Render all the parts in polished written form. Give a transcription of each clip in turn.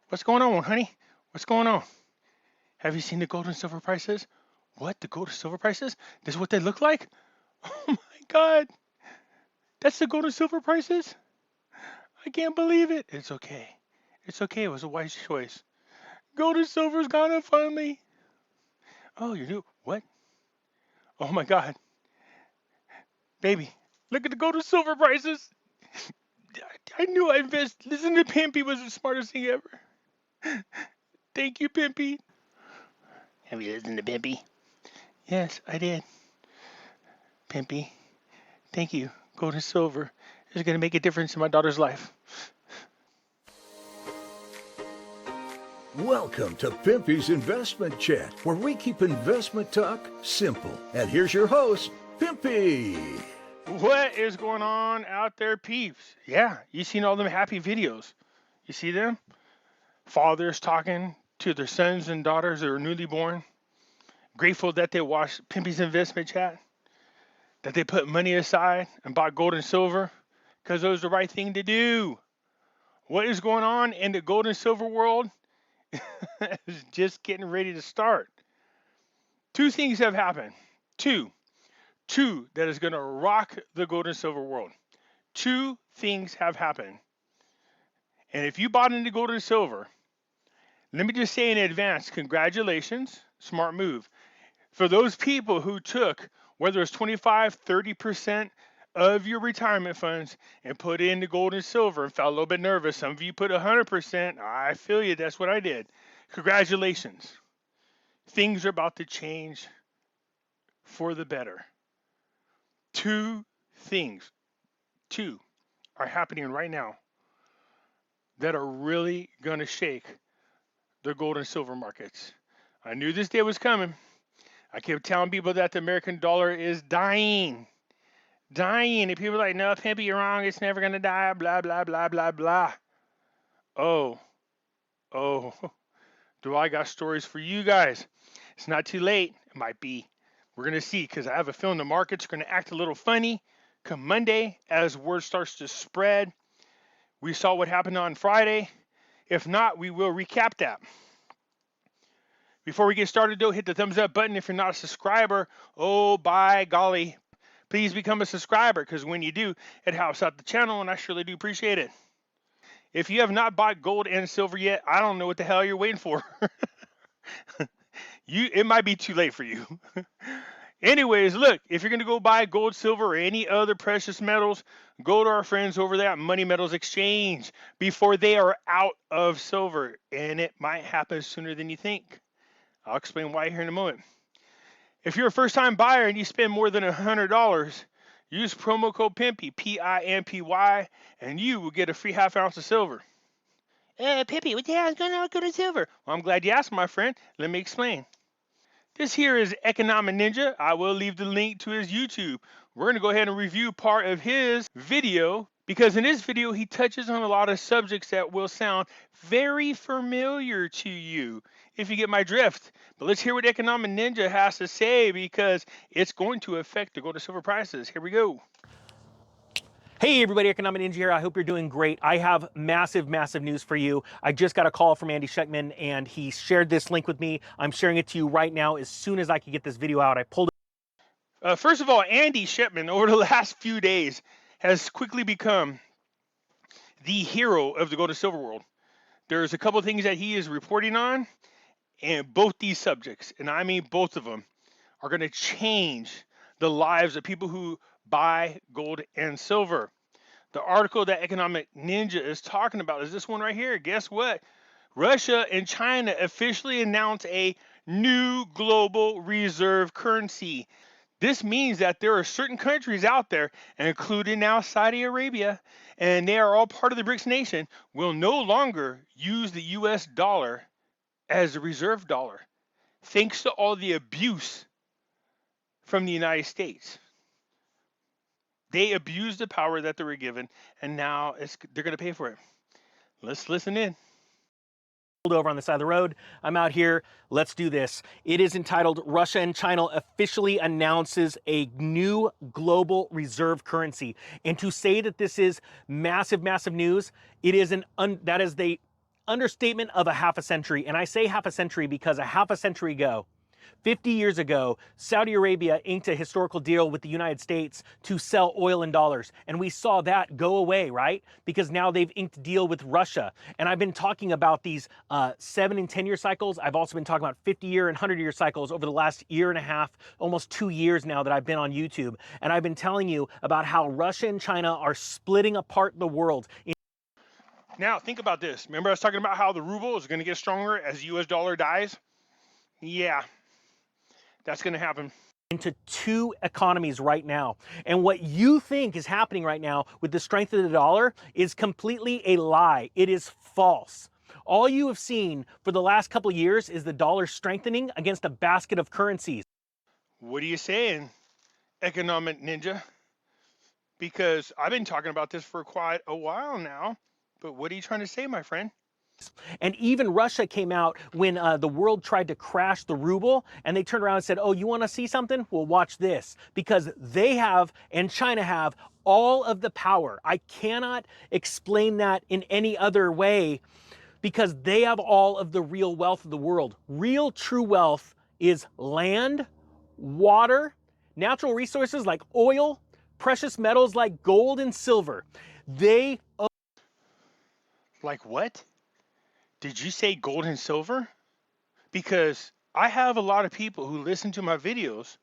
What's going on, honey? What's going on? Have you seen the gold and silver prices? What? The gold and silver prices? This is what they look like? Oh my God. That's the gold and silver prices? I can't believe it. It's okay. It's okay. It was a wise choice. Gold and silver's gone up finally. Oh, you do? What? Oh my God. Baby, look at the gold and silver prices. I knew I invest. Listen to Pimpy was the smartest thing ever. Thank you, Pimpy. Have you listened to Pimpy? Yes, I did. Pimpy, thank you. Gold and silver is going to make a difference in my daughter's life. Welcome to Pimpy's Investment Chat, where we keep investment talk simple. And here's your host, Pimpy. What is going on out there, peeps? Yeah, you seen all them happy videos. You see them? Fathers talking to their sons and daughters that are newly born. Grateful that they watched Pimpy's Investment Chat. That they put money aside and bought gold and silver because it was the right thing to do. What is going on in the gold and silver world is just getting ready to start. Two things have happened. Two that is going to rock the gold and silver world. Two things have happened. And if you bought into gold and silver, let me just say in advance, congratulations, smart move. For those people who took, whether it's 25, 30% of your retirement funds and put it into gold and silver and felt a little bit nervous. Some of you put 100%. I feel you. That's what I did. Congratulations. Things are about to change for the better. Two things, are happening right now that are really going to shake the gold and silver markets. I knew this day was coming. I kept telling people that the American dollar is dying. And people are like, no, Pimpy, you're wrong. It's never going to die. Blah, blah, blah, blah, blah. Oh, do I got stories for you guys? It's not too late. It might be. We're going to see because I have a feeling the market's going to act a little funny come Monday as word starts to spread. We saw what happened on Friday. If not, we will recap that. Before we get started, though, hit the thumbs up button if you're not a subscriber. Oh, by golly. Please become a subscriber because when you do, it helps out the channel and I surely do appreciate it. If you have not bought gold and silver yet, I don't know what the hell you're waiting for. It might be too late for you. Anyways, look, if you're going to go buy gold, silver, or any other precious metals, go to our friends over there at Money Metals Exchange before they are out of silver. And it might happen sooner than you think. I'll explain why here in a moment. If you're a first-time buyer and you spend more than $100, use promo code Pimpy, P-I-M-P-Y, and you will get a free half ounce of silver. Pimpy, what the hell is going on with gold and silver? Well, I'm glad you asked, my friend. Let me explain. This here is Economic Ninja. I will leave the link to his YouTube. We're going to go ahead and review part of his video because in this video, he touches on a lot of subjects that will sound very familiar to you, if you get my drift. But let's hear what Economic Ninja has to say because it's going to affect the gold and silver prices. Here we go. Hey everybody, Economic Ninja here. I hope you're doing great. I have massive news for you. I just got a call from Andy Schechtman and he shared this link with me. I'm sharing it to you right now as soon as I can get this video out. I pulled it. First of all, Andy Schechtman over the last few days has quickly become the hero of the gold and silver world. There's a couple of things that he is reporting on, and both these subjects, and I mean both of them, are going to change the lives of people who buy gold and silver. The article that Economic Ninja is talking about is this one right here. Guess what? Russia and China officially announced a new global reserve currency. This means that there are certain countries out there, including now Saudi Arabia, and they are all part of the BRICS nation, will no longer use the US dollar as a reserve dollar, thanks to all the abuse from the United States. They abused the power that they were given, and now they're going to pay for it. Let's listen in. Over on the side of the road. I'm out here. Let's do this. It is entitled Russia and China officially announces a new global reserve currency. And to say that this is massive news, it is understatement of a half a century. And I say half a century because a half a century ago, 50 years ago, Saudi Arabia inked a historical deal with the United States to sell oil in dollars. And we saw that go away, right? Because now they've inked a deal with Russia. And I've been talking about these 7 and 10-year cycles. I've also been talking about 50-year and 100-year cycles over the last year and a half, almost 2 years now that I've been on YouTube. And I've been telling you about how Russia and China are splitting apart the world. Now, think about this. Remember I was talking about how the ruble is going to get stronger as the US dollar dies? Yeah, that's going to happen. Into two economies right now. And what you think is happening right now with the strength of the dollar is completely a lie. It is false. All you have seen for the last couple of years is the dollar strengthening against a basket of currencies. What are you saying, economic ninja? Because I've been talking about this for quite a while now. But what are you trying to say, my friend? And even Russia came out when the world tried to crash the ruble, and they turned around and said, oh, you want to see something? Well, watch this. Because they have, and China have, all of the power. I cannot explain that in any other way, because they have all of the real wealth of the world. Real true wealth is land, water, natural resources like oil, precious metals like gold and silver. They own. Like what? Did you say gold and silver? Because I have a lot of people who listen to my videos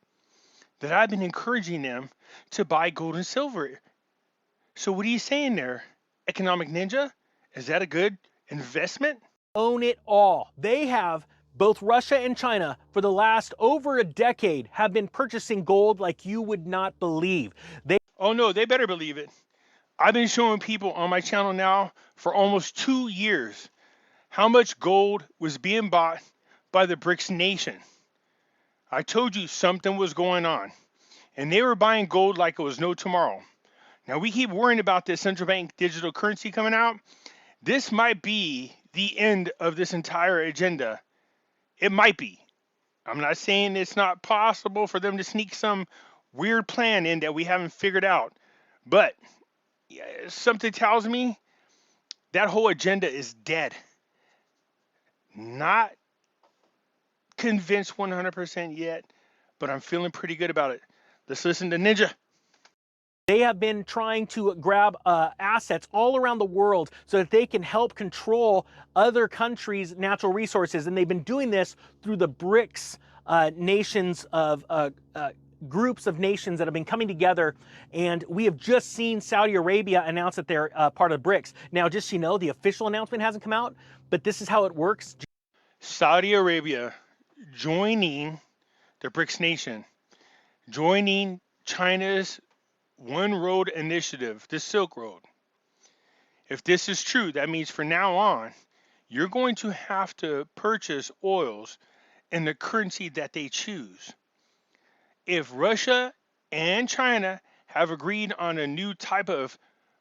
that I've been encouraging them to buy gold and silver. So what are you saying there, economic ninja? Is that a good investment? Own it all. They have, both Russia and China, for the last over a decade, have been purchasing gold like you would not believe. Oh no, they better believe it. I've been showing people on my channel now for almost 2 years how much gold was being bought by the BRICS nation. I told you something was going on, and they were buying gold like it was no tomorrow. Now we keep worrying about this central bank digital currency coming out. This might be the end of this entire agenda. It might be. I'm not saying it's not possible for them to sneak some weird plan in that we haven't figured out, but something tells me that whole agenda is dead. Not convinced 100% yet, but I'm feeling pretty good about it. Let's listen to Ninja. They have been trying to grab assets all around the world so that they can help control other countries' natural resources. And they've been doing this through the BRICS nations of groups of nations that have been coming together. And we have just seen Saudi Arabia announce that they're part of BRICS. Now, just so you know, the official announcement hasn't come out, but this is how it works. Saudi Arabia joining the BRICS nation, joining China's One Road initiative, the Silk Road. If this is true, that means from now on, you're going to have to purchase oils in the currency that they choose. If Russia and China have agreed on a new type of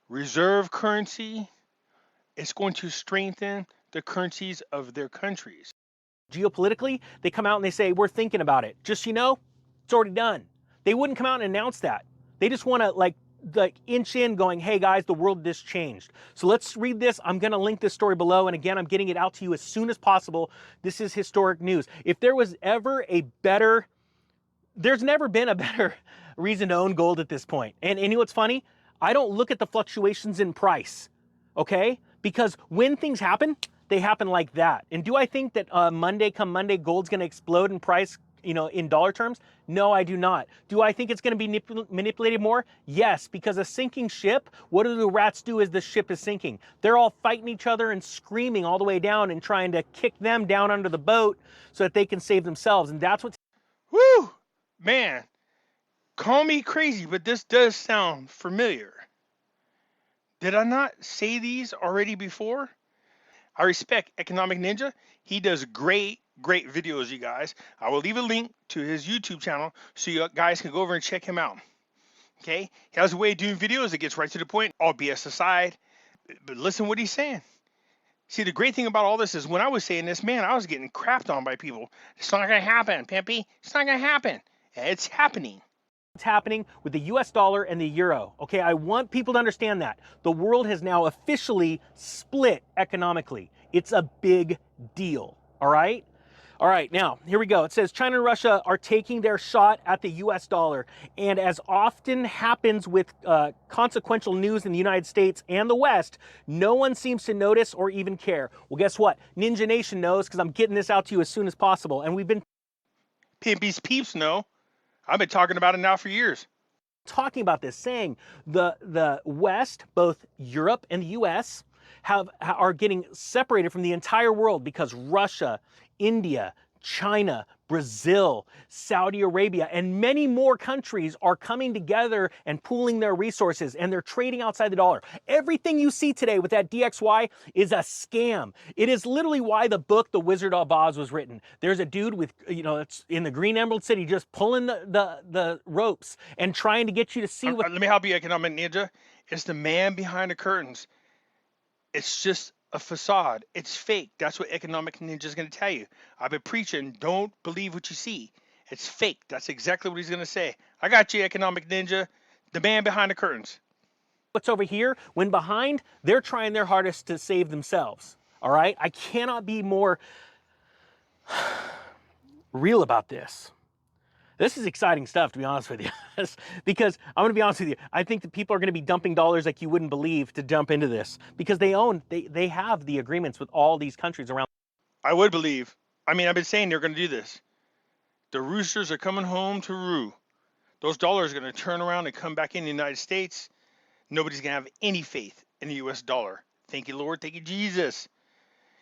reserve currency, it's going to strengthen the currencies of their countries. Geopolitically, they come out and they say, we're thinking about it. Just so you know, it's already done. They wouldn't come out and announce that. They just want to like inch in going, hey guys, the world just changed. So let's read this. I'm going to link this story below. And again, I'm getting it out to you as soon as possible. This is historic news. If there was ever a better, there's never been a better reason to own gold at this point. And you know what's funny? I don't look at the fluctuations in price, okay? Because when things happen, they happen like that. And do I think that come Monday, gold's going to explode in price, you know, in dollar terms? No, I do not. Do I think it's going to be manipulated more? Yes, because a sinking ship, what do the rats do as the ship is sinking? They're all fighting each other and screaming all the way down and trying to kick them down under the boat so that they can save themselves. And that's what's... Woo! Man, call me crazy, but this does sound familiar. Did I not say these already before? I respect Economic Ninja. He does great videos, you guys. I will leave a link to his YouTube channel so you guys can go over and check him out. Okay? He has a way of doing videos that gets right to the point, all BS aside. But listen what he's saying. See, the great thing about all this is when I was saying this, man, I was getting crapped on by people. It's not going to happen, Pimpy. It's not going to happen. It's happening. What's happening with the US dollar and the euro. Okay, I want people to understand that. The world has now officially split economically. It's a big deal, all right? All right, now, here we go. It says China and Russia are taking their shot at the US dollar. And as often happens with consequential news in the United States and the West, no one seems to notice or even care. Well, guess what? Ninja Nation knows, because I'm getting this out to you as soon as possible. And we've been Pimpy's peeps know. I've been talking about it now for years. talking about this, saying the West, both Europe and the US, are getting separated from the entire world because Russia, India, China, Brazil, Saudi Arabia, and many more countries are coming together and pooling their resources, and they're trading outside the dollar. Everything you see today with that DXY is a scam. It is literally why the book The Wizard of Oz was written. There's a dude with, it's in the Green Emerald City, just pulling the ropes and trying to get you to see what. Let me help you, Economic Ninja. It's the man behind the curtains. It's just a facade. It's fake. That's what Economic Ninja is going to tell you. I've been preaching, don't believe what you see. It's fake. That's exactly what he's going to say. I got you, Economic Ninja. The man behind the curtains. What's over here, when behind, they're trying their hardest to save themselves. All right? I cannot be more real about this. This is exciting stuff, to be honest with you, because I'm going to be honest with you. I think that people are going to be dumping dollars like you wouldn't believe to jump into this, because they have the agreements with all these countries around. I would believe. I mean, I've been saying they're going to do this. The roosters are coming home to roo. Those dollars are going to turn around and come back in the United States. Nobody's going to have any faith in the U.S. dollar. Thank you, Lord. Thank you, Jesus.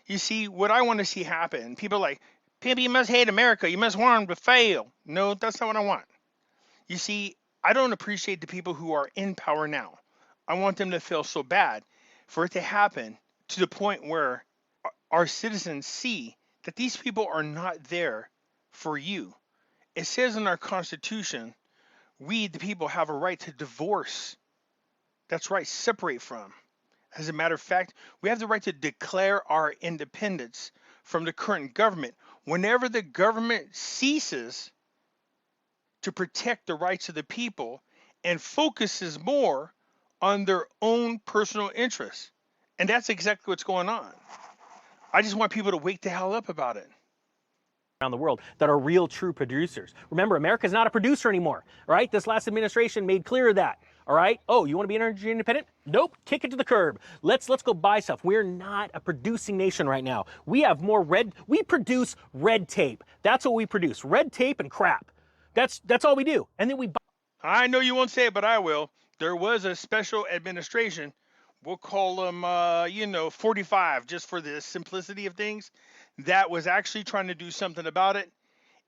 You see, what I want to see happen, people are like, Pimpy, you must hate America. You must want them to fail. No, that's not what I want. You see, I don't appreciate the people who are in power now. I want them to feel so bad for it to happen to the point where our citizens see that these people are not there for you. It says in our Constitution, we, the people, have a right to divorce. That's right, separate from. As a matter of fact, we have the right to declare our independence from the current government whenever the government ceases to protect the rights of the people and focuses more on their own personal interests. And that's exactly what's going on. I just want people to wake the hell up about it. Around the world that are real, true producers. Remember, America's not a producer anymore, all right? This last administration made clear that, all right? Oh, you want to be energy independent? Nope, kick it to the curb. Let's go buy stuff. We're not a producing nation right now. We have more we produce red tape. That's what we produce, red tape and crap. That's all we do. And then we buy. I know you won't say it, but I will. There was a special administration. We'll call them, 45, just for the simplicity of things, that was actually trying to do something about it.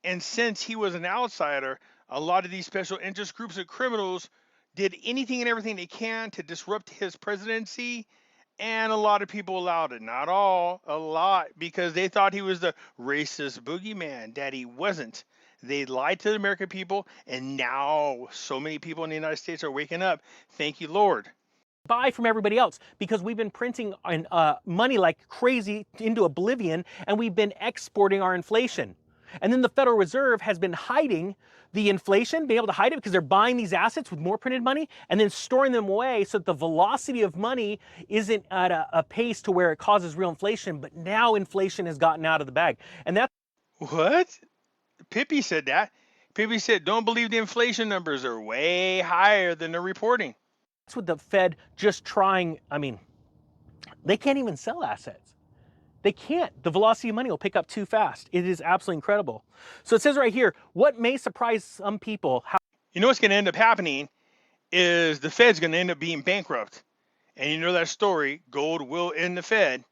And since he was an outsider, a lot of these special interest groups of criminals did anything and everything they can to disrupt his presidency. And a lot of people allowed it. Not all, a lot, because they thought he was the racist boogeyman that he wasn't. They lied to the American people, and now so many people in the United States are waking up. Thank you, Lord. Buy from everybody else, because we've been printing money like crazy into oblivion, and we've been exporting our inflation. And then the Federal Reserve has been hiding the inflation, being able to hide it because they're buying these assets with more printed money and then storing them away so that the velocity of money isn't at a pace to where it causes real inflation. But now inflation has gotten out of the bag. And that's what? Pimpy said that. Pimpy said, don't believe the inflation numbers are way higher than they're reporting. That's what the Fed just trying. I mean, they can't even sell assets. They can't. The velocity of money will pick up too fast. It is absolutely incredible. So it says right here, what may surprise some people. You know what's going to end up happening is the Fed's going to end up being bankrupt. And you know that story, gold will end the Fed.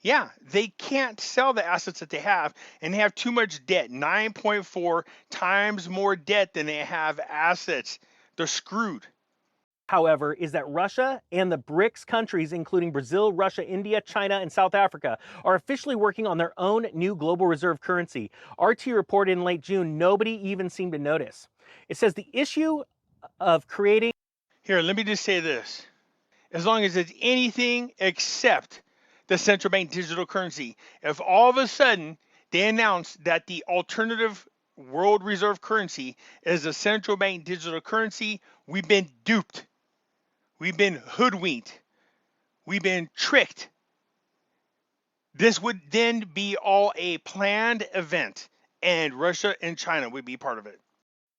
Yeah, they can't sell the assets that they have, and they have too much debt, 9.4 times more debt than they have assets. They're screwed. However, is that Russia and the BRICS countries, including Brazil, Russia, India, China, and South Africa, are officially working on their own new global reserve currency. RT reported in late June, nobody even seemed to notice. It says the issue of creating... Here, let me just say this. As long as it's anything except the central bank digital currency, if all of a sudden they announce that the alternative world reserve currency is a central bank digital currency, we've been duped. We've been hoodwinked. We've been tricked. This would then be all a planned event, and Russia and China would be part of it.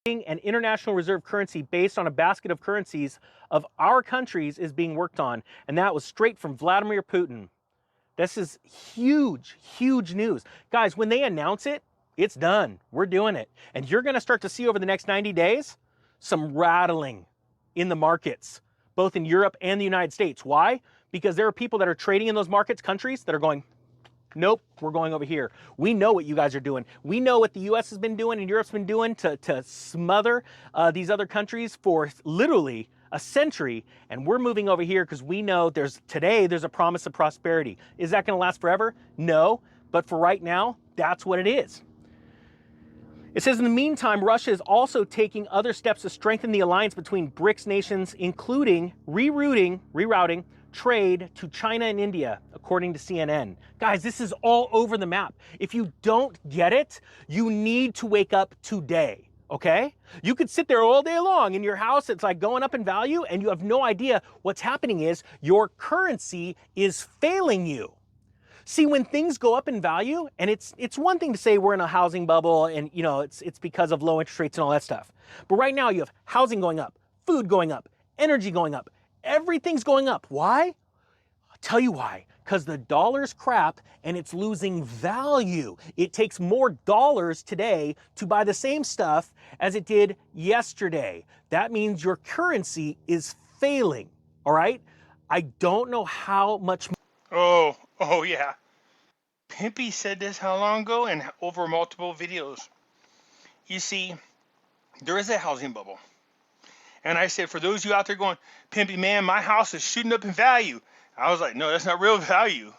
An international reserve currency based on a basket of currencies of our countries is being worked on, and that was straight from Vladimir Putin. This is huge, huge news. Guys, when they announce it, it's done. We're doing it. And you're going to start to see over the next 90 days some rattling in the markets, both in Europe and the United States. Why? Because there are people that are trading in those markets, countries, that are going, nope, we're going over here. We know what you guys are doing. We know what the US has been doing and Europe's been doing to smother these other countries for literally a century, and we're moving over here because we know there's a promise of prosperity. Is that going to last forever? No, but for right now, that's what it is. It says, in the meantime, Russia is also taking other steps to strengthen the alliance between BRICS nations, including rerouting trade to China and India, according to CNN. Guys, this is all over the map. If you don't get it, you need to wake up today, okay? You could sit there all day long in your house, it's like going up in value, and you have no idea what's happening is your currency is failing you. See, when things go up in value, and it's one thing to say we're in a housing bubble and it's because of low interest rates and all that stuff. But right now you have housing going up, food going up, energy going up, everything's going up. Why? I'll tell you why. Because the dollar's crap and it's losing value. It takes more dollars today to buy the same stuff as it did yesterday. That means your currency is failing, all right? I don't know how much. Oh yeah. Pimpy said this how long ago and over multiple videos. You see, there is a housing bubble. And I said, for those of you out there going, Pimpy, man, my house is shooting up in value. I was like, no, that's not real value.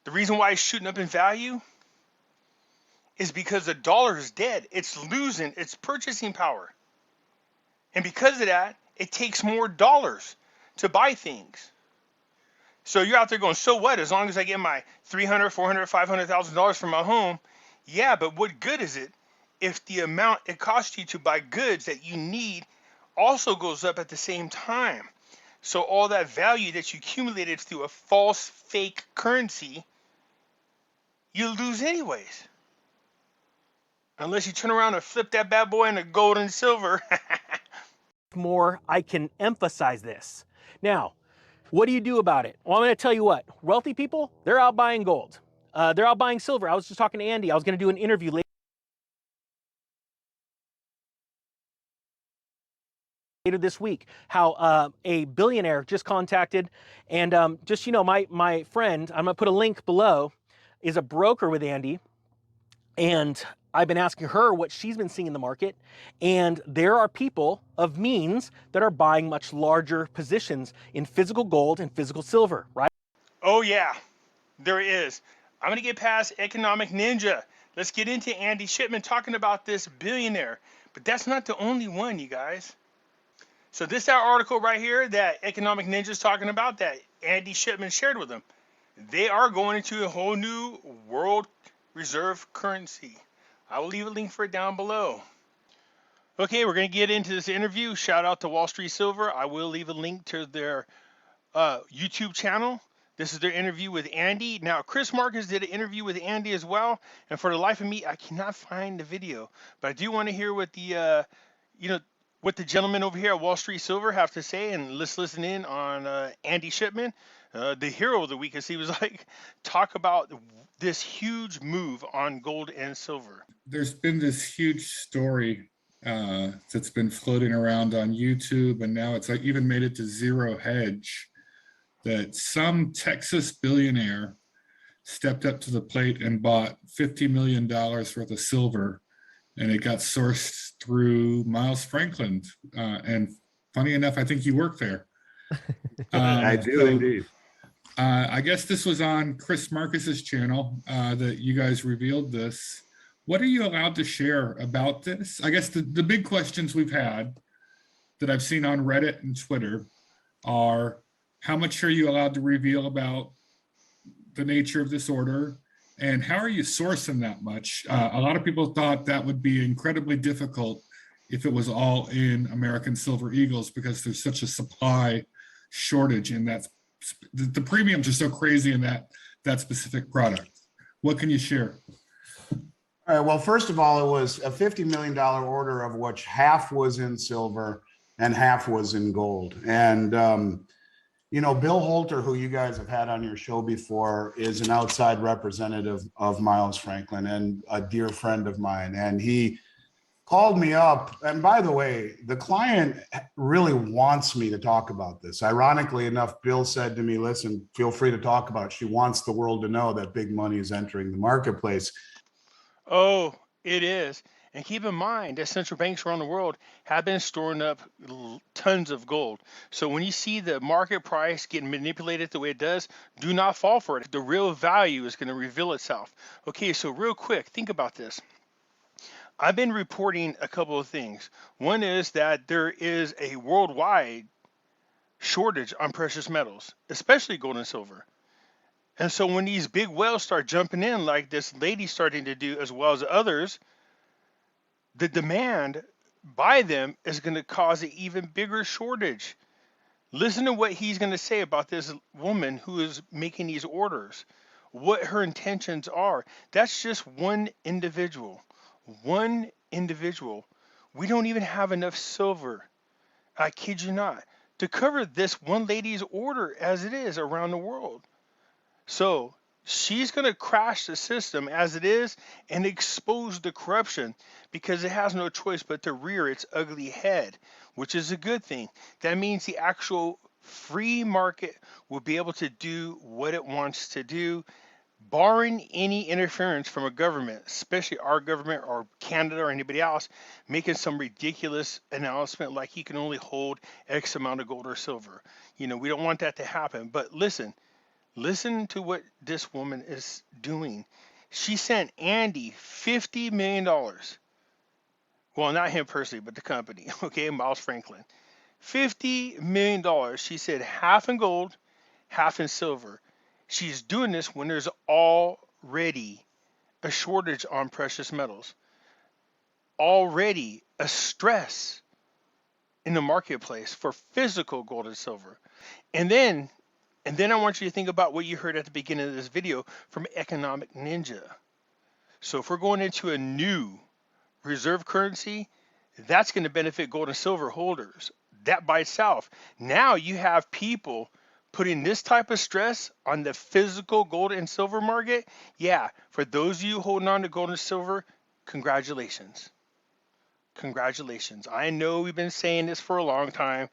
The reason why it's shooting up in value is because the dollar is dead. It's losing its purchasing power. And because of that, it takes more dollars to buy things. So you're out there going, so what? As long as I get my $300,000, $400,000, $500,000 for my home, yeah, but what good is it if the amount it costs you to buy goods that you need also goes up at the same time? So all that value that you accumulated through a false, fake currency, you lose anyways. Unless you turn around and flip that bad boy into gold and silver. More, I can emphasize this. Now, what do you do about it? Well, I'm going to tell you what. Wealthy people, they're out buying gold. They're out buying silver. I was just talking to Andy. I was going to do an interview later this week, how a billionaire just contacted, and my friend, I'm going to put a link below, is a broker with Andy, and I've been asking her what she's been seeing in the market, and there are people of means that are buying much larger positions in physical gold and physical silver, right? Oh yeah, there is. I'm going to get past Economic Ninja. Let's get into Andy Shipman talking about this billionaire. But that's not the only one, you guys. So this is our article right here that Economic Ninja is talking about that Andy Shipman shared with them. They are going into a whole new world reserve currency. I will leave a link for it down below. Okay, we're going to get into this interview. Shout out to Wall Street Silver. I will leave a link to their YouTube channel. This is their interview with Andy. Now, Chris Marcus did an interview with Andy as well. And for the life of me, I cannot find the video. But I do want to hear what the, what the gentlemen over here at Wall Street Silver have to say. And let's listen in on Andy Shipman, the hero of the week, as he was like, talk about this huge move on gold and silver. There's been this huge story that's been floating around on YouTube, and now it's like even made it to Zero Hedge, that some Texas billionaire stepped up to the plate and bought $50 million worth of silver, and it got sourced through Miles Franklin. And funny enough, I think you work there. I do indeed. I guess this was on Chris Marcus's channel that you guys revealed this. What are you allowed to share about this? I guess the big questions we've had that I've seen on Reddit and Twitter are, how much are you allowed to reveal about the nature of this order? And how are you sourcing that much? A lot of people thought that would be incredibly difficult if it was all in American Silver Eagles, because there's such a supply shortage in that. The premiums are so crazy in that that specific product. What can you share? All right. Well, first of all, it was a $50 million order, of which half was in silver and half was in gold. And, Bill Holter, who you guys have had on your show before, is an outside representative of Miles Franklin and a dear friend of mine. And he called me up. And by the way, the client really wants me to talk about this. Ironically enough, Bill said to me, listen, feel free to talk about it. She wants the world to know that big money is entering the marketplace. Oh, it is. And keep in mind that central banks around the world have been storing up tons of gold. So when you see the market price getting manipulated the way it does, do not fall for it. The real value is going to reveal itself. Okay, so real quick, think about this. I've been reporting a couple of things. One is that there is a worldwide shortage on precious metals, especially gold and silver. And so when these big whales start jumping in, like this lady starting to do, as well as others, the demand by them is going to cause an even bigger shortage. Listen to what he's going to say about this woman who is making these orders, what her intentions are. That's just one individual. One individual. We don't even have enough silver, I kid you not, to cover this one lady's order as it is around the world. So she's going to crash the system as it is and expose the corruption because it has no choice but to rear its ugly head, which is a good thing. That means the actual free market will be able to do what it wants to do, barring any interference from a government, especially our government or Canada or anybody else, making some ridiculous announcement like he can only hold X amount of gold or silver. We don't want that to happen. But listen to what this woman is doing. She sent Andy $50 million. Well, not him personally, but the company, okay, Miles Franklin. $50 million. She said half in gold, half in silver. She's doing this when there's already a shortage on precious metals, already a stress in the marketplace for physical gold and silver. And then I want you to think about what you heard at the beginning of this video from Economic Ninja. So if we're going into a new reserve currency, that's going to benefit gold and silver holders. That by itself. Now you have people putting this type of stress on the physical gold and silver market. Yeah, for those of you holding on to gold and silver, congratulations. Congratulations. I know we've been saying this for a long time.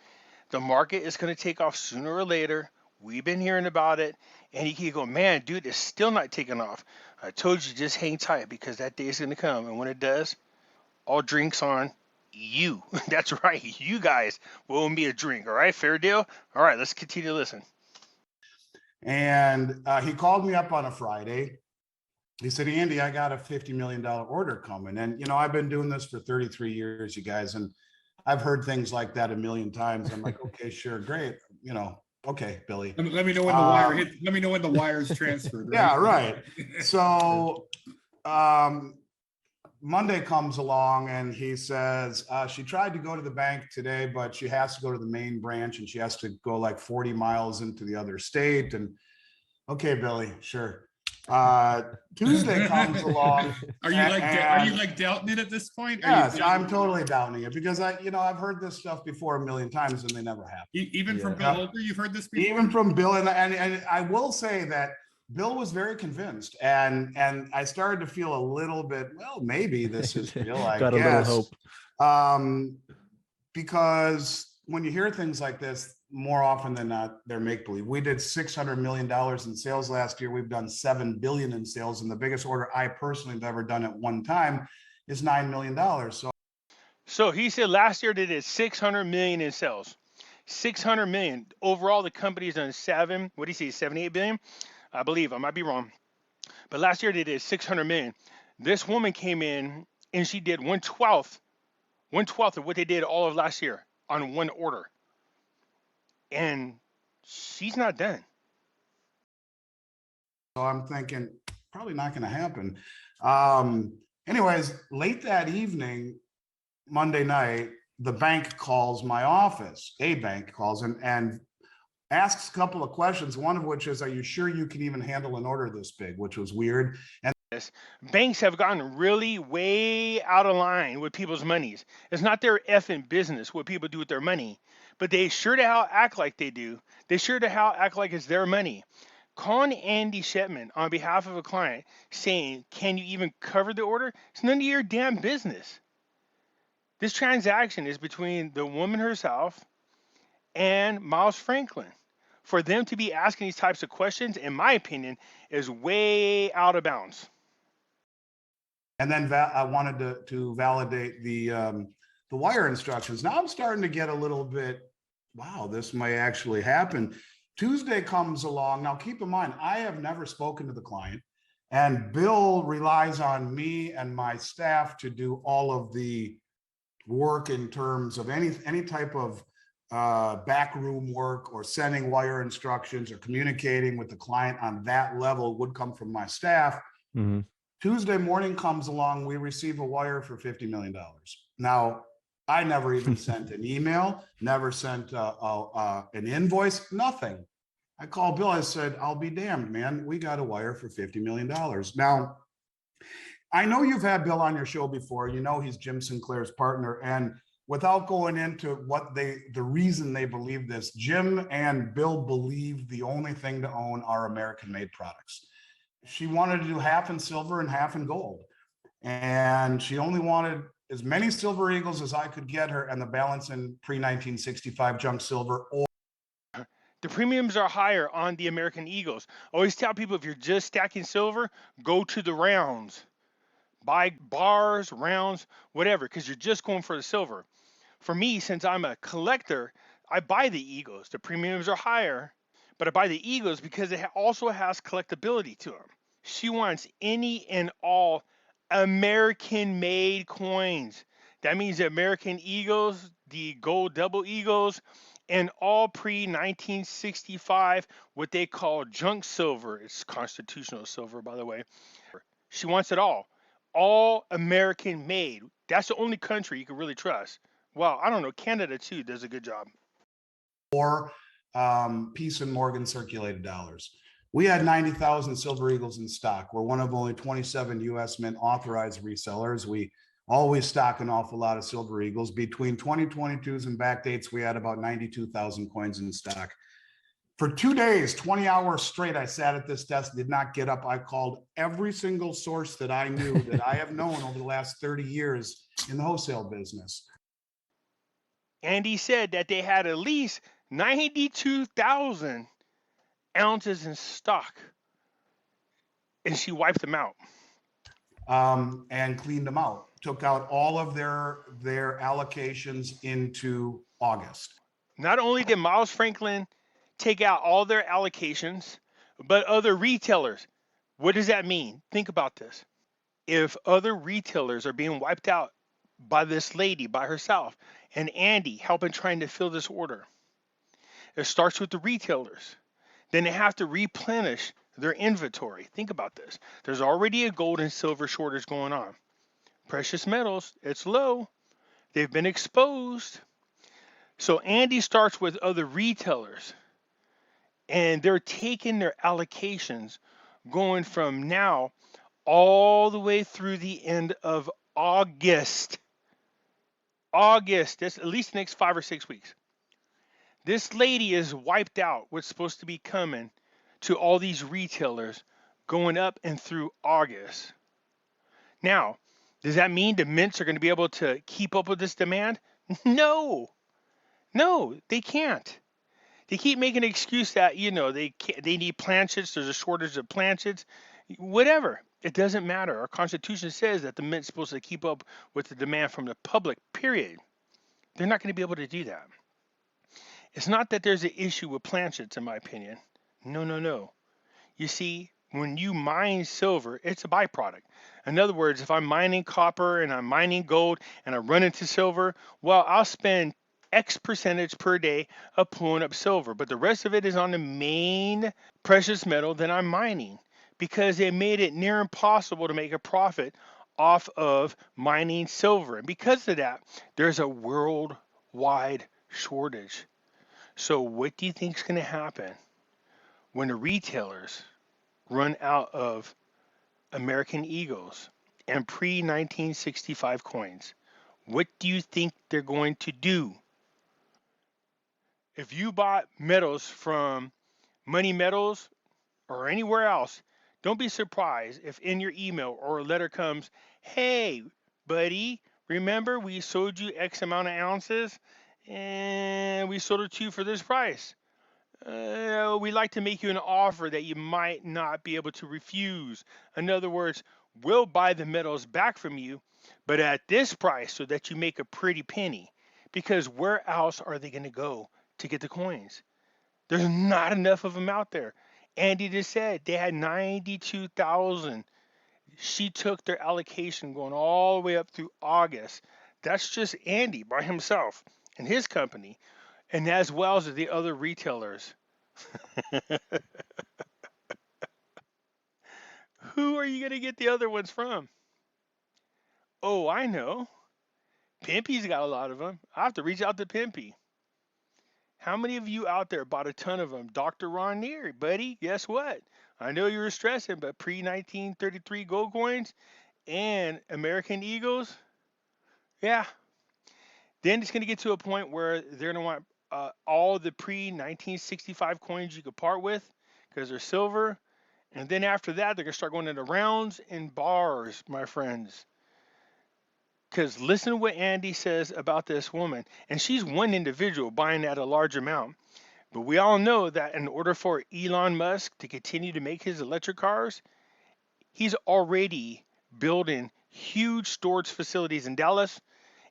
The market is going to take off sooner or later. We've been hearing about it. And you keep going, man, dude, it's still not taking off. I told you, just hang tight because that day is going to come. And when it does, all drinks on you. That's right. You guys will me a drink. All right. Fair deal. All right. Let's continue to listen. And he called me up on a Friday. He said, Andy, I got a $50 million order coming. And, I've been doing this for 33 years, you guys. And I've heard things like that a million times. I'm like, okay, sure. Great. Okay, Billy. Let me know when the wire hits. Let me know when the wire's transferred. Right? Yeah, right. So Monday comes along and he says, she tried to go to the bank today, but she has to go to the main branch and she has to go like 40 miles into the other state. And okay, Billy, sure. Tuesday comes along. Are you like doubting it at this point? Yes, I'm totally doubting it because I've heard this stuff before a million times and they never happen. Even from Bill Holder, you've heard this before? Even from Bill, and I will say that Bill was very convinced, and I started to feel a little bit, well, maybe this is real, I Got guess. a little hope. Because when you hear things like this, more often than not, they're make-believe. We did $600 million in sales last year. We've done $7 billion in sales. And the biggest order I personally have ever done at one time is $9 million. So he said last year they did 600 million in sales. 600 million. Overall, the company's done 78 billion? I believe. I might be wrong. But last year they did 600 million. This woman came in and she did 1/12 of what they did all of last year on one order. And she's not done. So I'm thinking probably not going to happen. Anyways, late that evening, Monday night, the bank calls my office. A bank calls and asks a couple of questions, one of which is, are you sure you can even handle an order this big, which was weird. And banks have gotten really way out of line with people's monies. It's not their effing business what people do with their money, but they sure to hell act like they do. They sure to hell act like it's their money. Calling Andy Shetman on behalf of a client saying, can you even cover the order? It's none of your damn business. This transaction is between the woman herself and Miles Franklin. For them to be asking these types of questions, in my opinion, is way out of bounds. And then I wanted to validate the wire instructions. Now I'm starting to get a little bit, wow, this may actually happen. Tuesday comes along. Now, keep in mind, I have never spoken to the client, and Bill relies on me and my staff to do all of the work in terms of any type of backroom work or sending wire instructions or communicating with the client on that level would come from my staff. Mm-hmm. Tuesday morning comes along, we receive a wire for $50 million. Now, I never even sent an email, never sent an invoice, nothing. I called Bill, I said, I'll be damned, man. We got a wire for $50 million. Now, I know you've had Bill on your show before. You know he's Jim Sinclair's partner. And without going into what the reason they believe this, Jim and Bill believe the only thing to own are American-made products. She wanted to do half in silver and half in gold. And she only wanted as many Silver Eagles as I could get her, and the balance in pre-1965 junk silver. The premiums are higher on the American Eagles. Always tell people, if you're just stacking silver, go to the rounds. Buy bars, rounds, whatever, because you're just going for the silver. For me, since I'm a collector, I buy the Eagles. The premiums are higher, but I buy the Eagles because it also has collectability to them. She wants any and all American-made coins. That means the American Eagles, the gold double Eagles, and all pre-1965, what they call junk silver. It's constitutional silver, by the way. She wants it all American-made. That's the only country you can really trust. Well, I don't know. Canada, too, does a good job. Or Peace and Morgan circulated dollars. We had 90,000 Silver Eagles in stock. We're one of only 27 U.S. Mint authorized resellers. We always stock an awful lot of Silver Eagles. Between 2022s and backdates, we had about 92,000 coins in stock. For 2 days, 20 hours straight, I sat at this desk, did not get up. I called every single source that I knew that I have known over the last 30 years in the wholesale business. Andy said that they had at least 92,000 ounces in stock, and she wiped them out. And cleaned them out. Took out all of their allocations into August. Not only did Miles Franklin take out all their allocations, but other retailers. What does that mean? Think about this. If other retailers are being wiped out by this lady by herself, and Andy helping trying to fill this order, it starts with the retailers. Then they have to replenish their inventory. Think about this. There's already a gold and silver shortage going on. Precious metals, it's low. They've been exposed. So Andy starts with other retailers, and they're taking their allocations going from now all the way through the end of August. That's at least the next 5 or 6 weeks. This lady is wiped out what's supposed to be coming to all these retailers going up and through August. Now, does that mean the mints are going to be able to keep up with this demand? No, they can't. They keep making an excuse that, they need planchets. There's a shortage of planchets. Whatever. It doesn't matter. Our Constitution says that the mint's supposed to keep up with the demand from the public, period. They're not going to be able to do that. It's not that there's an issue with planchets, in my opinion. No. You see, when you mine silver, it's a byproduct. In other words, if I'm mining copper and I'm mining gold and I run into silver, well, I'll spend X percentage per day of pulling up silver, but the rest of it is on the main precious metal that I'm mining, because they made it near impossible to make a profit off of mining silver. And because of that, there's a worldwide shortage. So what do you think is going to happen when the retailers run out of American Eagles and pre-1965 coins? What do you think they're going to do? If you bought metals from Money Metals or anywhere else, don't be surprised if in your email or a letter comes, "Hey, buddy, remember we sold you X amount of ounces and we sold it to you for this price. We'd like to make you an offer that you might not be able to refuse. In other words, we'll buy the metals back from you, but at this price so that you make a pretty penny. Because where else are they going to go to get the coins? There's not enough of them out there. Andy just said they had 92,000. She took their allocation going all the way up through August. That's just Andy by himself and his company, and as well as the other retailers. Who are you going to get the other ones from? Oh, I know. Pimpy's got a lot of them. I have to reach out to Pimpy. How many of you out there bought a ton of them? Dr. Ron Neary, buddy, guess what? I know you were stressing, but pre-1933 gold coins and American Eagles, yeah. Then it's going to get to a point where they're going to want all the pre-1965 coins you could part with because they're silver. And then after that, they're going to start going into rounds and bars, my friends. Because listen to what Andy says about this woman. And she's one individual buying at a large amount. But we all know that in order for Elon Musk to continue to make his electric cars, he's already building huge storage facilities in Dallas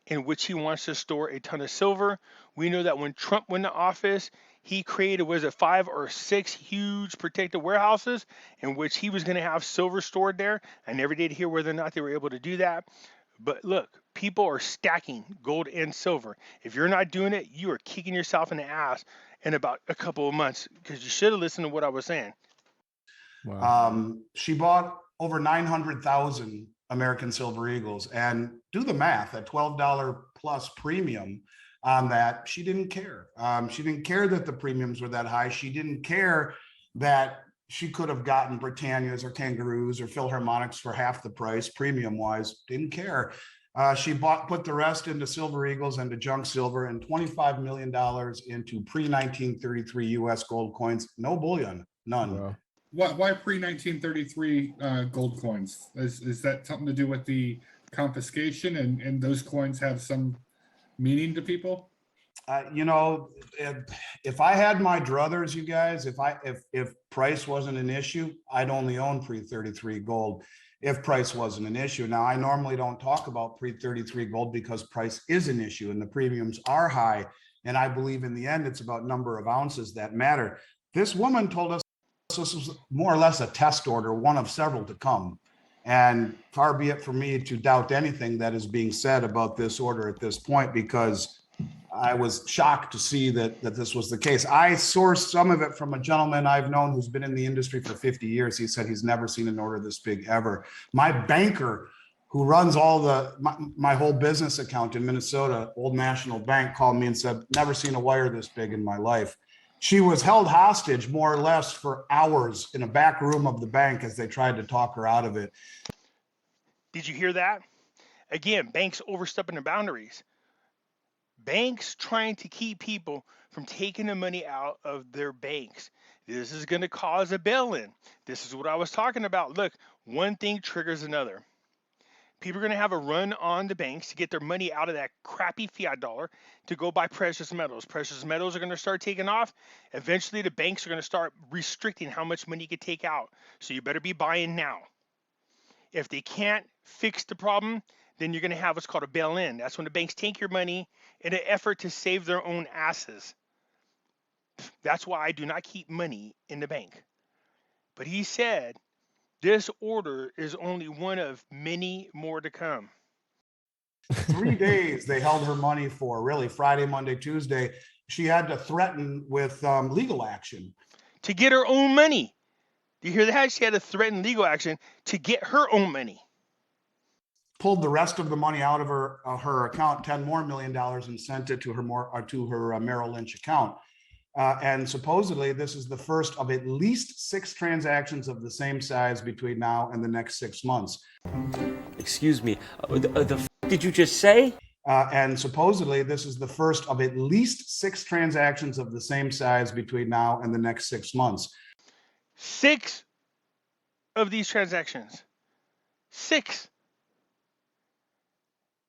in which he wants to store a ton of silver. We know that when Trump went to office, he created, was it 5 or 6 huge protected warehouses in which he was going to have silver stored there. I never did hear whether or not they were able to do that. But look, people are stacking gold and silver. If you're not doing it, you are kicking yourself in the ass in about a couple of months because you should have listened to what I was saying. Wow. She bought over 900,000 American Silver Eagles, and do the math at $12 plus premium on that. She didn't care. She didn't care that the premiums were that high. She didn't care that she could have gotten Britannias or Kangaroos or Philharmonics for half the price, premium wise. Didn't care. She put the rest into Silver Eagles and to junk silver, and $25 million into pre-1933 US gold coins. No bullion, none. Wow. Why pre-1933 gold coins? Is that something to do with the confiscation and those coins have some meaning to people? You know, if I had my druthers, you guys, if price wasn't an issue, I'd only own pre-33 gold if price wasn't an issue. Now, I normally don't talk about pre-33 gold because price is an issue and the premiums are high. And I believe in the end, it's about number of ounces that matter. This woman told us this was more or less a test order, one of several to come. And far be it for me to doubt anything that is being said about this order at this point, because I was shocked to see that this was the case. I sourced some of it from a gentleman I've known who's been in the industry for 50 years. He said he's never seen an order this big ever. My banker, who runs all my whole business account in Minnesota, Old National Bank, called me and said, never seen a wire this big in my life. She was held hostage more or less for hours in a back room of the bank as they tried to talk her out of it. Did you hear that? Again, banks overstepping their boundaries. Banks trying to keep people from taking the money out of their banks. This is going to cause a bail-in. This is what I was talking about. Look, one thing triggers another. People are going to have a run on the banks to get their money out of that crappy fiat dollar to go buy precious metals. Precious metals are going to start taking off. Eventually, the banks are going to start restricting how much money you can take out. So you better be buying now. If they can't fix the problem, then you're going to have what's called a bail-in. That's when the banks take your money in an effort to save their own asses. That's why I do not keep money in the bank. But he said this order is only one of many more to come. 3 days they held her money for, really, Friday, Monday, Tuesday. She had to threaten with legal action to get her own money. Do you hear that? She had to threaten legal action to get her own money. Pulled the rest of the money out of her account, $10 more million, and sent it to her Merrill Lynch account. And supposedly this is the first of at least 6 transactions of the same size between now and the next 6 months. Excuse me, the f did you just say? And supposedly this is the first of at least 6 transactions of the same size between now and the next 6 months. 6 of these transactions. 6.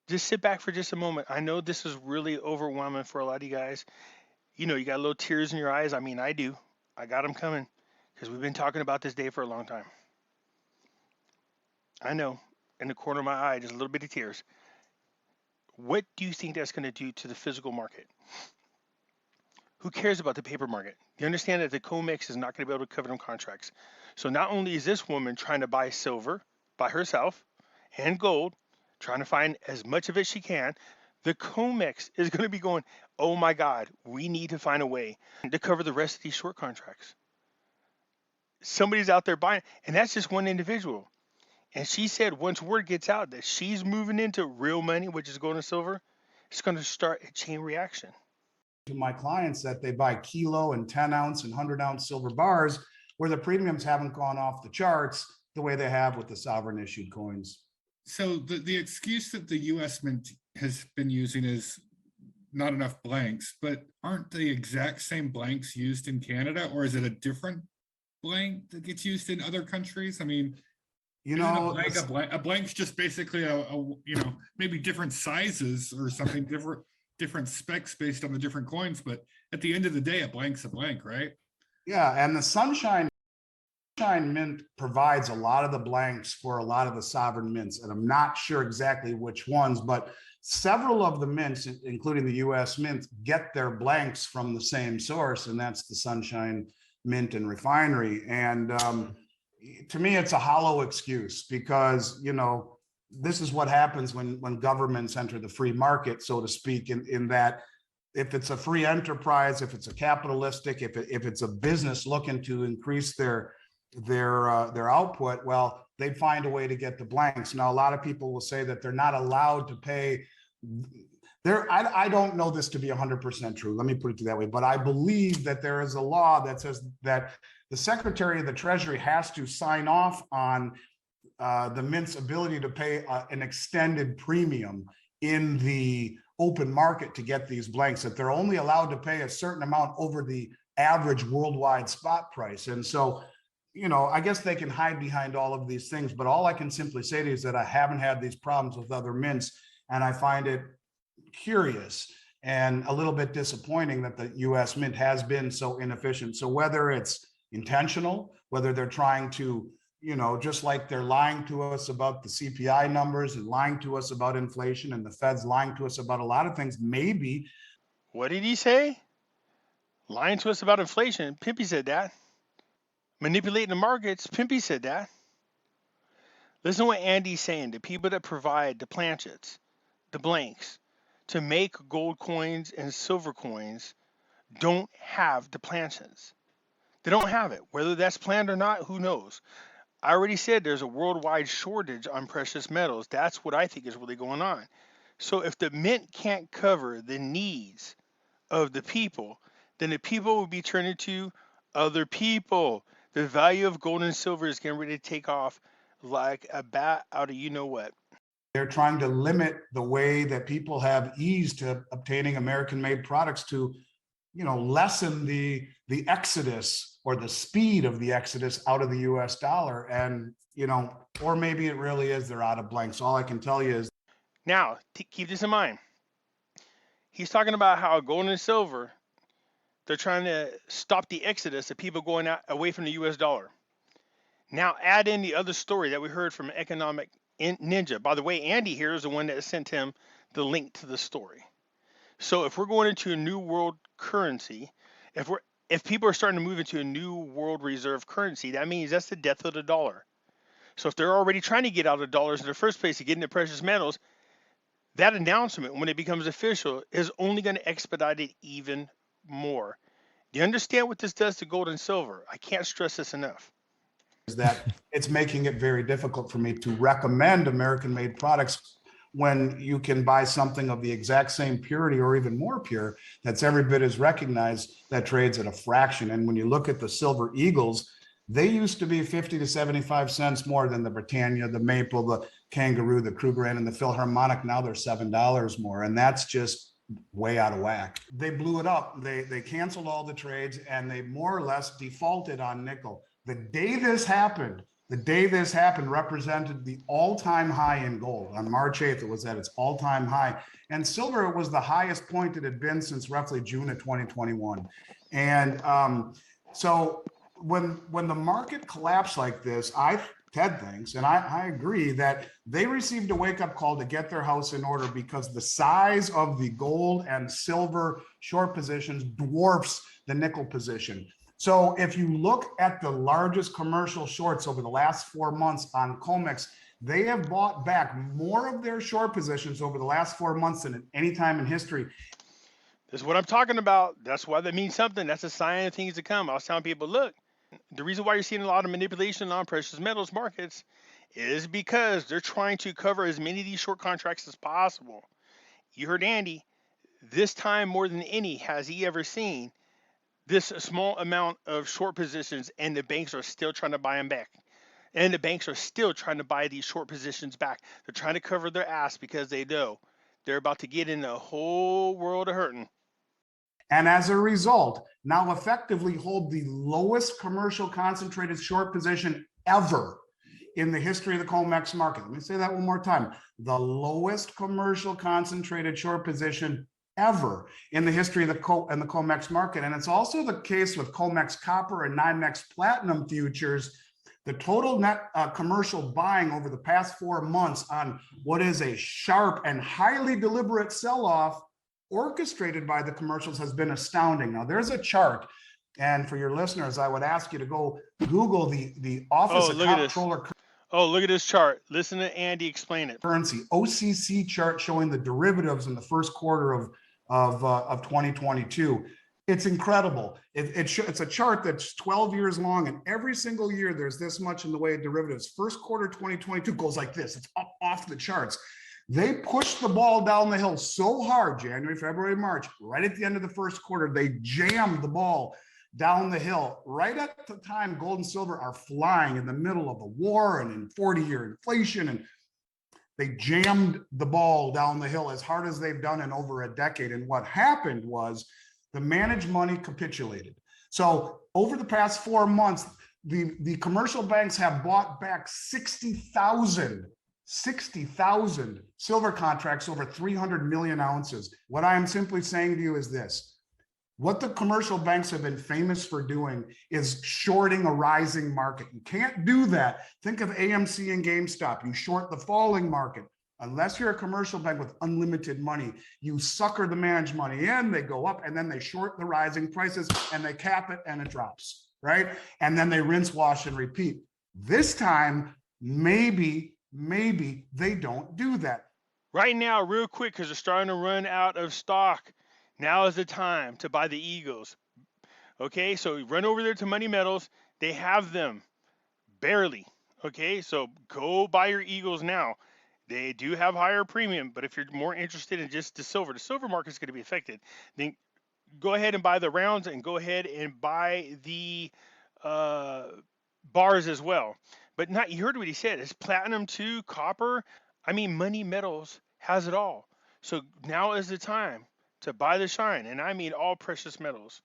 Just sit back for just a moment. I know this is really overwhelming for a lot of you guys. You know, you got little tears in your eyes. I mean, I do. I got them coming because we've been talking about this day for a long time. I know. In the corner of my eye, just a little bit of tears. What do you think that's going to do to the physical market? Who cares about the paper market? You understand that the COMEX is not going to be able to cover them contracts. So not only is this woman trying to buy silver by herself and gold, trying to find as much of it she can, the COMEX is going to be going, oh my God, we need to find a way to cover the rest of these short contracts. Somebody's out there buying, and that's just one individual. And she said once word gets out that she's moving into real money, which is gold and silver, it's going to start a chain reaction. To my clients that they buy kilo and 10 ounce and 100-ounce silver bars where the premiums haven't gone off the charts the way they have with the sovereign issued coins. So the excuse that the US Mint has been using is not enough blanks, but aren't the exact same blanks used in Canada, or is it a different blank that gets used in other countries? I mean, you know, a blank's just basically a you know, maybe different sizes or something, different specs based on the different coins, but at the end of the day, a blank's a blank, right? Yeah, and the Sunshine Mint provides a lot of the blanks for a lot of the sovereign mints, and I'm not sure exactly which ones, but several of the mints, including the US Mint, get their blanks from the same source, and that's the Sunshine Mint and Refinery. And to me, it's a hollow excuse because, you know, this is what happens when governments enter the free market, so to speak, in that if it's a free enterprise, if it's a capitalistic, if it's a business looking to increase their output, well, they find a way to get the blanks. Now, a lot of people will say that they're not allowed to pay. I don't know this to be 100% true. Let me put it that way. But I believe that there is a law that says that the Secretary of the Treasury has to sign off on the mint's ability to pay an extended premium in the open market to get these blanks, that they're only allowed to pay a certain amount over the average worldwide spot price. And so, you know, I guess they can hide behind all of these things, but all I can simply say to you is that I haven't had these problems with other mints, and I find it curious and a little bit disappointing that the US Mint has been so inefficient. So whether it's intentional, whether they're trying to, you know, just like they're lying to us about the CPI numbers and lying to us about inflation, and the Fed's lying to us about a lot of things, maybe. What did he say? Lying to us about inflation. Pimpy said that. Manipulating the markets. Pimpy said that. Listen to what Andy's saying. The people that provide the planchets, the blanks, to make gold coins and silver coins don't have the planchets. They don't have it. Whether that's planned or not, who knows? I already said there's a worldwide shortage on precious metals. That's what I think is really going on. So if the mint can't cover the needs of the people, then the people will be turning to other people. The value of gold and silver is getting ready to take off like a bat out of you know what. They're trying to limit the way that people have ease to obtaining American-made products to, you know, lessen the exodus or the speed of the exodus out of the US dollar. And, you know, or maybe it really is they're out of blanks. All I can tell you is. Now, keep this in mind. He's talking about how gold and silver, they're trying to stop the exodus of people going out away from the US dollar. Now add in the other story that we heard from Economic Ninja. By the way, Andy here is the one that sent him the link to the story. So if we're going into a new world currency, if people are starting to move into a new world reserve currency, that means that's the death of the dollar. So if they're already trying to get out of dollars in the first place to get into precious metals, that announcement, when it becomes official, is only going to expedite it even more. Do you understand what this does to gold and silver? I can't stress this enough. Is that it's making it very difficult for me to recommend American-made products when you can buy something of the exact same purity or even more pure that's every bit as recognized, that trades at a fraction. And when you look at the Silver Eagles, they used to be 50 to 75 cents more than the Britannia, the Maple, the Kangaroo, the Krugerrand, and the Philharmonic. Now they're $7 more, and that's just way out of whack. They blew it up. They canceled all the trades, and they more or less defaulted on nickel. The day this happened represented the all-time high in gold. On March 8th, it was at its all-time high. And silver was the highest point it had been since roughly June of 2021. And so when the market collapsed like this, Ted thinks, and I agree, that they received a wake-up call to get their house in order because the size of the gold and silver short positions dwarfs the nickel position. So if you look at the largest commercial shorts over the last 4 months on COMEX, they have bought back more of their short positions over the last 4 months than at any time in history. This is what I'm talking about. That's why that means something. That's a sign of things to come. I was telling people, look, the reason why you're seeing a lot of manipulation on precious metals markets is because they're trying to cover as many of these short contracts as possible. You heard Andy, this time more than any has he ever seen this small amount of short positions, and the banks are still trying to buy them back. And the banks are still trying to buy these short positions back. They're trying to cover their ass because they know they're about to get in a whole world of hurting. And as a result, now effectively hold the lowest commercial concentrated short position ever in the history of the COMEX market. Let me say that one more time. The lowest commercial concentrated short position ever in the history of the COMEX market. And it's also the case with COMEX copper and NYMEX platinum futures. The total net commercial buying over the past 4 months on what is a sharp and highly deliberate sell-off orchestrated by the commercials has been astounding. Now there's a chart, and for your listeners, I would ask you to go Google the Office of Comptroller. Oh, look at this chart. Listen to Andy explain it. Currency OCC chart showing the derivatives in the first quarter of 2022. It's incredible. It's a chart that's 12 years long, and every single year there's this much in the way of derivatives. First quarter 2022 goes like this. It's up off the charts. They pushed the ball down the hill so hard, January, February, March, right at the end of the first quarter, they jammed the ball down the hill. Right at the time gold and silver are flying in the middle of a war and in 40-year inflation, and they jammed the ball down the hill as hard as they've done in over a decade. And what happened was the managed money capitulated. So over the past 4 months, the commercial banks have bought back 60,000 silver contracts over 300 million ounces. What I am simply saying to you is this: what the commercial banks have been famous for doing is shorting a rising market. You can't do that. Think of AMC and GameStop. You short the falling market. Unless you're a commercial bank with unlimited money, you sucker the managed money in, they go up, and then they short the rising prices and they cap it and it drops, right? And then they rinse, wash, and repeat. This time, maybe they don't do that. Right now, real quick, because they're starting to run out of stock. Now is the time to buy the Eagles. Okay, so run over there to Money Metals. They have them barely. Okay, so go buy your Eagles now. They do have higher premium, but if you're more interested in just the silver market is going to be affected. Then go ahead and buy the rounds and go ahead and buy the bars as well. But not, you heard what he said. It's platinum too, copper. I mean, Money Metals has it all. So now is the time to buy the shine, and I mean all precious metals.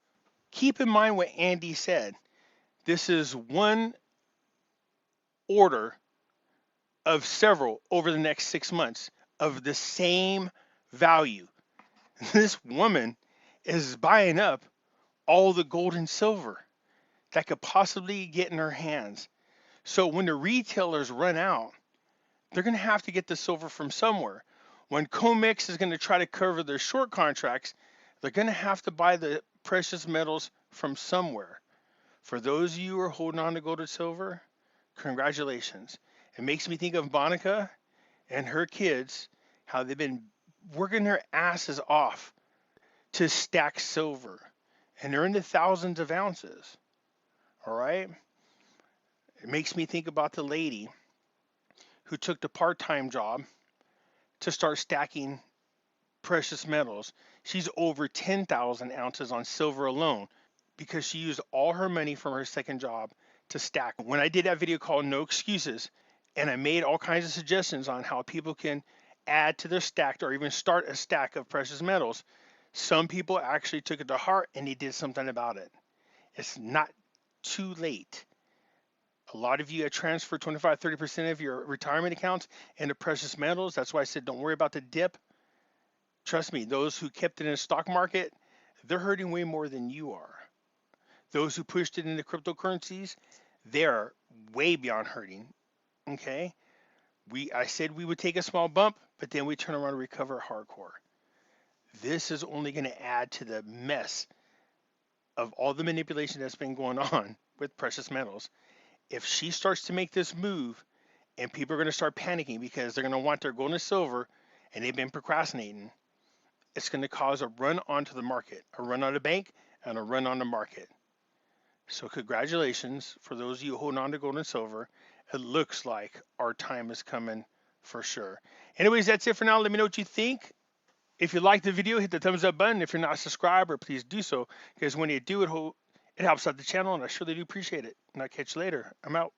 Keep in mind what Andy said. This is one order of several over the next 6 months of the same value. This woman is buying up all the gold and silver that could possibly get in her hands. So when the retailers run out, they're going to have to get the silver from somewhere. When COMEX is going to try to cover their short contracts, they're going to have to buy the precious metals from somewhere. For those of you who are holding on to gold and silver, congratulations. It makes me think of Monica and her kids, how they've been working their asses off to stack silver. And they're in the thousands of ounces. All right? It makes me think about the lady who took the part-time job, to start stacking precious metals. She's over 10,000 ounces on silver alone because she used all her money from her second job to stack. When I did that video called No Excuses, and I made all kinds of suggestions on how people can add to their stack or even start a stack of precious metals, some people actually took it to heart and they did something about it. It's not too late. A lot of you have transferred 25-30% of your retirement accounts into precious metals. That's why I said don't worry about the dip. Trust me, those who kept it in the stock market, they're hurting way more than you are. Those who pushed it into cryptocurrencies, they're way beyond hurting. Okay? I said we would take a small bump, but then we turn around and recover hardcore. This is only going to add to the mess of all the manipulation that's been going on with precious metals. If she starts to make this move and people are going to start panicking because they're going to want their gold and silver and they've been procrastinating, it's going to cause a run onto the market, a run on the bank and a run on the market. So congratulations for those of you holding on to gold and silver. It looks like our time is coming for sure. Anyways, that's it for now. Let me know what you think. If you like the video, hit the thumbs up button. If you're not a subscriber, please do so, because when you do, it helps out the channel, and I surely do appreciate it. And I'll catch you later. I'm out.